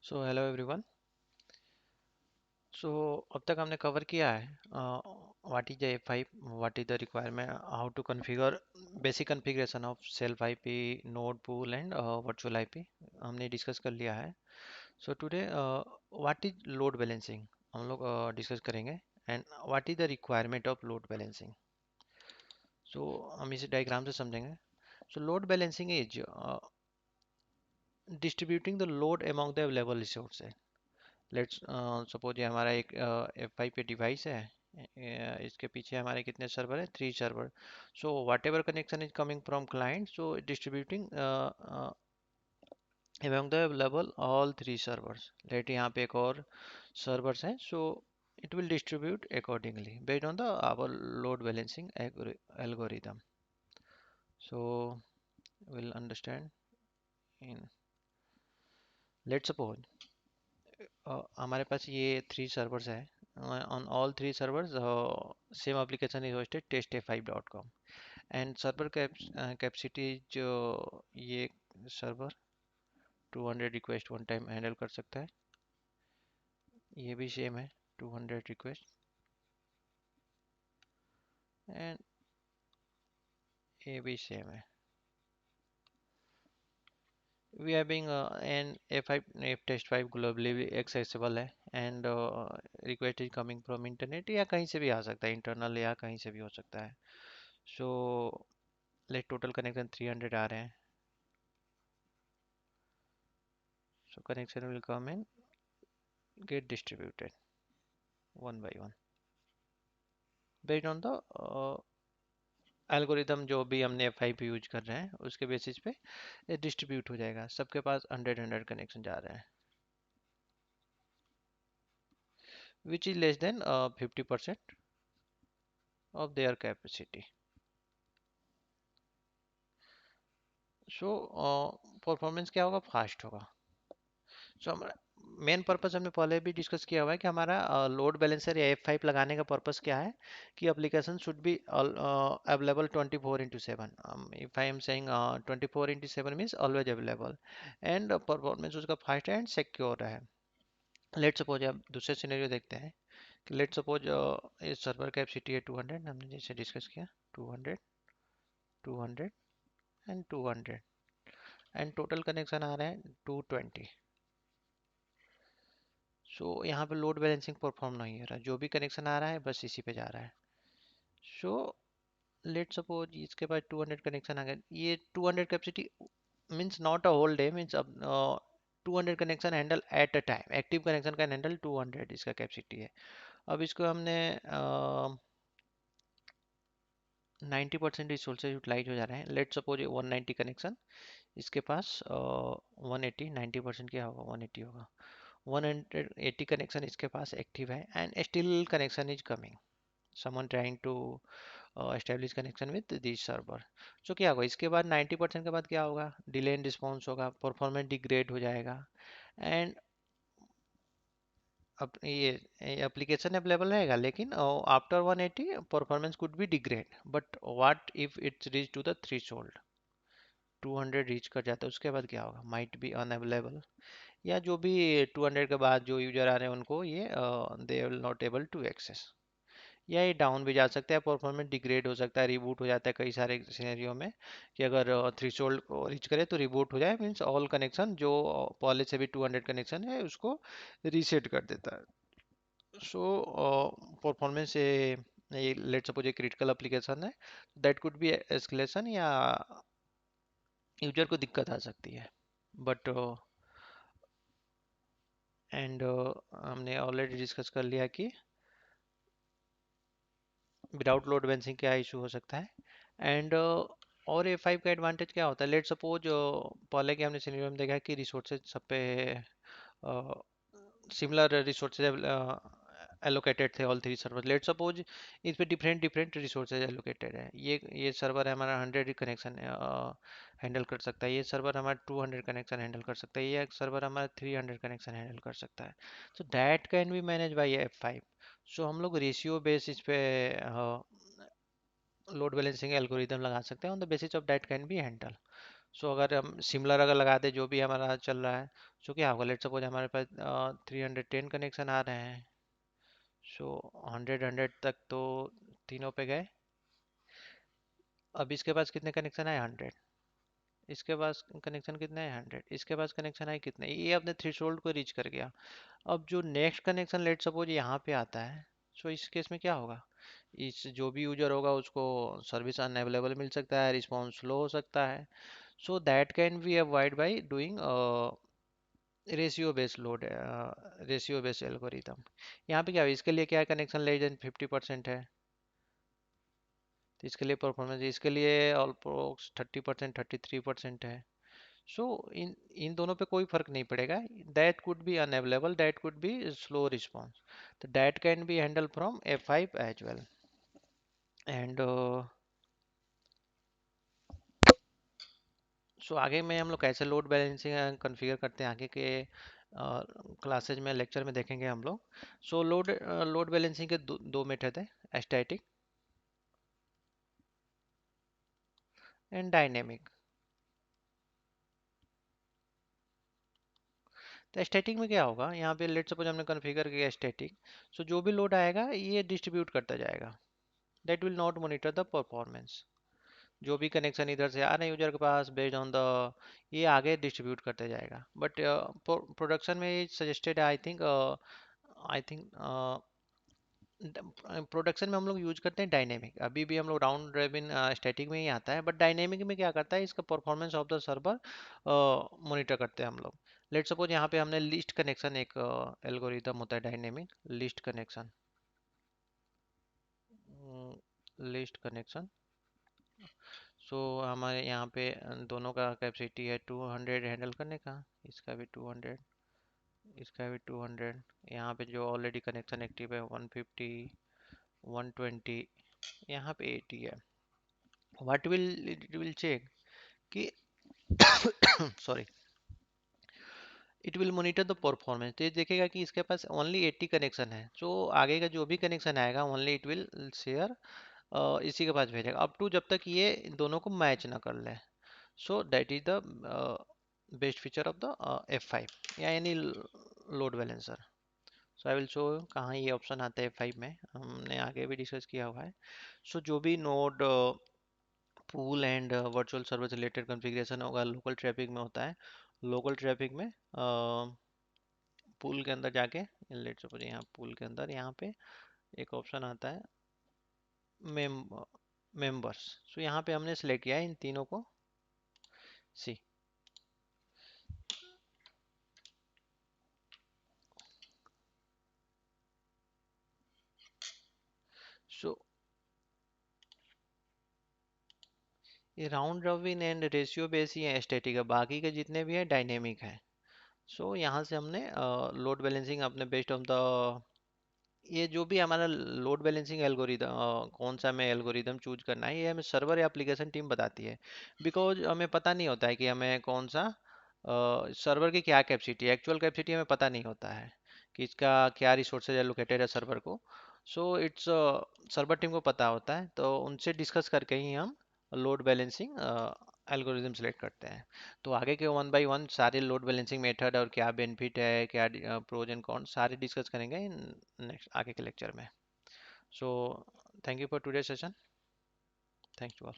So hello everyone. सो अब तक हमने कवर किया है what is the F5, what is the requirement, how to configure basic configuration of self IP, node pool and virtual IP हमने discuss कर लिया है। So today what is load balancing हम लोग डिस्कस करेंगे and what is the requirement of load balancing. So हम इसे diagram से समझेंगे। So load balancing is distributing the load among the available resources. Let's suppose ये हमारा एक F5 पे डिवाइस है। इसके पीछे हमारे कितने सर्वर है? 3 server. So whatever connection is coming from client, so distributing among the available all 3 servers. Let यहाँ पे एक और सर्वर्स हैं, सो it will distribute accordingly based on the our load balancing algorithm. So we'll understand in, let's suppose हमारे पास ये 3 servers है। on all 3 servers same application is hosted test5.com and server capacity जो ये server 200 request one time handle कर सकता है। ये भी सेम है, 200 रिक्वेस्ट। एंड ये भी सेम है। We are being and F5 F test 5 globally accessible है and request is coming from internet, या कहीं से भी आ सकता है, इंटरनल या कहीं से भी हो सकता है। सो लेट टोटल कनेक्शन 300 आ रहे हैं। So connection will come and get distributed one by one based on the algorithm जो भी हमने F5 पे यूज कर रहे हैं उसके बेसिस पे डिस्ट्रीब्यूट हो जाएगा। सबके पास 100 कनेक्शन जा रहे हैं which is less than 50% of their capacity. So performance क्या होगा? फास्ट होगा। सो हमारा मेन पर्पस हमने पहले भी डिस्कस किया हुआ है कि हमारा लोड बैलेंसर या F5 लगाने का पर्पस क्या है कि application should be available 24/7। If I am saying 24/7 means always available and performance उसका फास्ट एंड सिक्योर है। लेट सपोज आप दूसरे सिनेरियो देखते हैं कि लेट सपोज ये सर्वर कैपेसिटी है 200, हमने जैसे डिस्कस किया 200, 200 एंड 200 एंड टोटल कनेक्शन आ रहे हैं 220। सो यहाँ पे लोड बैलेंसिंग परफॉर्म नहीं हो रहा, जो भी कनेक्शन आ रहा है बस इसी पे जा रहा है। सो लेट सपोज इसके पास 200 कनेक्शन आ गए। ये 200 capacity means not a whole day, means अब 200 connection handle at a time, active connection can handle 200 इसका कैपेसिटी है। अब इसको हमने 90% रिसोर्सेज यूटिलाइज हो जा रहे हैं। लेट सपोज 190 कनेक्शन, इसके पास 180, 90% क्या होगा? 180 होगा। 180 कनेक्शन इसके पास एक्टिव है and still connection is coming, someone trying to establish connection with this server। so क्या होगा? इसके बाद 90% के बाद क्या होगा? डिले इन रिस्पॉन्स होगा, परफॉर्मेंस डिग्रेड हो जाएगा एंड अब ये एप्लीकेशन अवेलेबल रहेगा लेकिन after 180 performance could be degrade. But what if it's reach to the threshold? 200 reach कर जाता है, उसके बाद क्या होगा? माइट बी अनअवेलेबल, या जो भी 200 के बाद जो यूजर आ रहे हैं उनको ये they will not able to access, या ये डाउन भी जा सकता है, परफॉर्मेंस डिग्रेड हो सकता है, रिबूट हो जाता है कई सारे सिनेरियो में कि अगर थ्रेशोल्ड को रीच करे तो रिबूट हो जाए, मीन्स ऑल कनेक्शन जो पहले से भी 200 कनेक्शन है उसको रीसेट कर देता है। सो परफॉर्मेंस से ये लेट सपोज एक क्रिटिकल एप्लीकेशन है, दैट कुड बी एस्केलेशन या यूजर को दिक्कत आ सकती है। बट एंड हमने ऑलरेडी डिस्कस कर लिया कि विदाउट लोड बैलेंसिंग क्या इशू हो सकता है। एंड और A5 का एडवांटेज क्या होता है? लेट सपोज पहले के हमने सिनेरियो में देखा कि रिसोर्सेज सब पे सिमिलर रिसोर्सेज एलोकेटेड थे ऑल 3 सर्वर। लेट सपोज इस पे डिफरेंट डिफरेंट रिसोर्सेज एलोकेटेड है। ये सर्वर है हमारा 100 कनेक्शन हैंडल कर सकता है, ये सर्वर हमारा 200 कनेक्शन हैंडल कर सकता है, ये सर्वर हमारा 300 कनेक्शन हैंडल कर सकता है। So that can be manage by F5। सो हम लोग रेशियो बेस इस पे लोड बैलेंसिंग एल्गोरिदम लगा सकते हैं, on the basis of that can be handle. So अगर हम सिमिलर अगर लगा दे जो भी हमारा चल रहा है, सो क्या होगा, लेट सपोज हमारे पास 310 कनेक्शन आ रहे हैं। सो 100 तक तो तीनों पे गए। अब इसके पास कितने कनेक्शन आए, 100। इसके पास कनेक्शन कितने हैं, 100। इसके पास कनेक्शन आए कितने, ये अपने थ्रेशोल्ड को रीच कर गया। अब जो नेक्स्ट कनेक्शन लेट सपोज यहाँ पे आता है, सो इस केस में क्या होगा, इस जो भी यूजर होगा उसको सर्विस अनअवेलेबल मिल सकता है, रिस्पॉन्स स्लो हो सकता है। So that can be avoid by doing ratio based load, ratio based algorithm. यहाँ पे क्या है, इसके लिए क्या है, कनेक्शन लेस देन 50% है, तो इसके लिए परफॉर्मेंस, इसके लिए ऑलमोस्ट 30%, 33% है। सो इन इन दोनों पे कोई फर्क नहीं पड़ेगा। That could be unavailable, that could be slow response, तो that can be handle from F5 as well. And so आगे में हम लोग कैसे लोड बैलेंसिंग कॉन्फ़िगर करते हैं, आगे के क्लासेज में, लेक्चर में देखेंगे हम लोग। सो लोड बैलेंसिंग के दो मेथड है, स्टैटिक एंड डायनेमिक। तो स्टैटिक में क्या होगा, यहाँ पे लेट सपोज हमने कॉन्फ़िगर किया स्टैटिक, सो जो भी लोड आएगा ये डिस्ट्रीब्यूट करता जाएगा, that will not monitor the performance. जो भी कनेक्शन इधर से आ रहे हैं यूजर के पास, बेस्ड ऑन द, ये आगे डिस्ट्रीब्यूट करते जाएगा। बट प्रोडक्शन में सजेस्टेड है, आई थिंक प्रोडक्शन में हम लोग यूज करते हैं डायनेमिक। अभी भी हम लोग राउंड रेबिन स्टैटिक में ही आता है, बट डायनेमिक में क्या करता है, इसका performance of the server monitor करते हैं हम लोग। लेट सपोज यहाँ पे हमने लिस्ट कनेक्शन, एक एल्गोरिथम होता है dynamic list connection, list connection. So हमारे यहाँ पे दोनों का कैपेसिटी है 200 हैंडल करने का, इसका भी 200, इसका भी 200। यहाँ पे जो ऑलरेडी कनेक्शन एक्टिव है 150, 120, यहाँ पे 80 है। What will it will check कि sorry, it will monitor the performance, तो ये देखेगा कि इसके पास ओनली 80 कनेक्शन है, सो आगे का जो भी कनेक्शन आएगा ओनली इट विल शेयर, इसी के पास भेजेगा अप टू जब तक ये इन दोनों को मैच ना कर ले। So that is the best feature of the F5 या any load balancer. So I will show कहाँ ये ऑप्शन आता है F5 में, हमने आगे भी डिस्कस किया हुआ है। सो जो भी node pool and virtual service related configuration होगा लोकल ट्रैफिक में होता है। लोकल ट्रैफिक में पूल के अंदर जाके, लेट्स सपोज यहाँ पूल के अंदर यहाँ पे एक ऑप्शन आता है मेम मेंबर्स। सो यहाँ पे हमने सेलेक्ट किया है इन तीनों को, सी। सो ये round robin and ratio base ही है स्टैटिक है, बाकी के जितने भी है डायनेमिक है। सो यहाँ से हमने लोड बैलेंसिंग अपने बेस्ड ऑन द, ये जो भी हमारा लोड बैलेंसिंग एल्गोरिदम, कौन सा हमें एल्गोरिदम चूज करना है, ये हमें सर्वर या एप्लीकेशन टीम बताती है। बिकॉज हमें पता नहीं होता है कि हमें कौन सा सर्वर की क्या कैपेसिटी है, एक्चुअल कैपेसिटी हमें पता नहीं होता है कि इसका क्या रिसोर्सेज एलोकेटेड है सर्वर को। सो इट्स सर्वर टीम को पता होता है, तो उनसे डिस्कस करके ही हम लोड बैलेंसिंग एल्गोरिदम सेलेक्ट करते हैं। तो आगे के वन बाय वन सारे लोड बैलेंसिंग मेथड और क्या बेनिफिट है, क्या प्रोज एंड कॉन्स, सारे डिस्कस करेंगे नेक्स्ट आगे के लेक्चर में। So thank you for today session, thanks to all.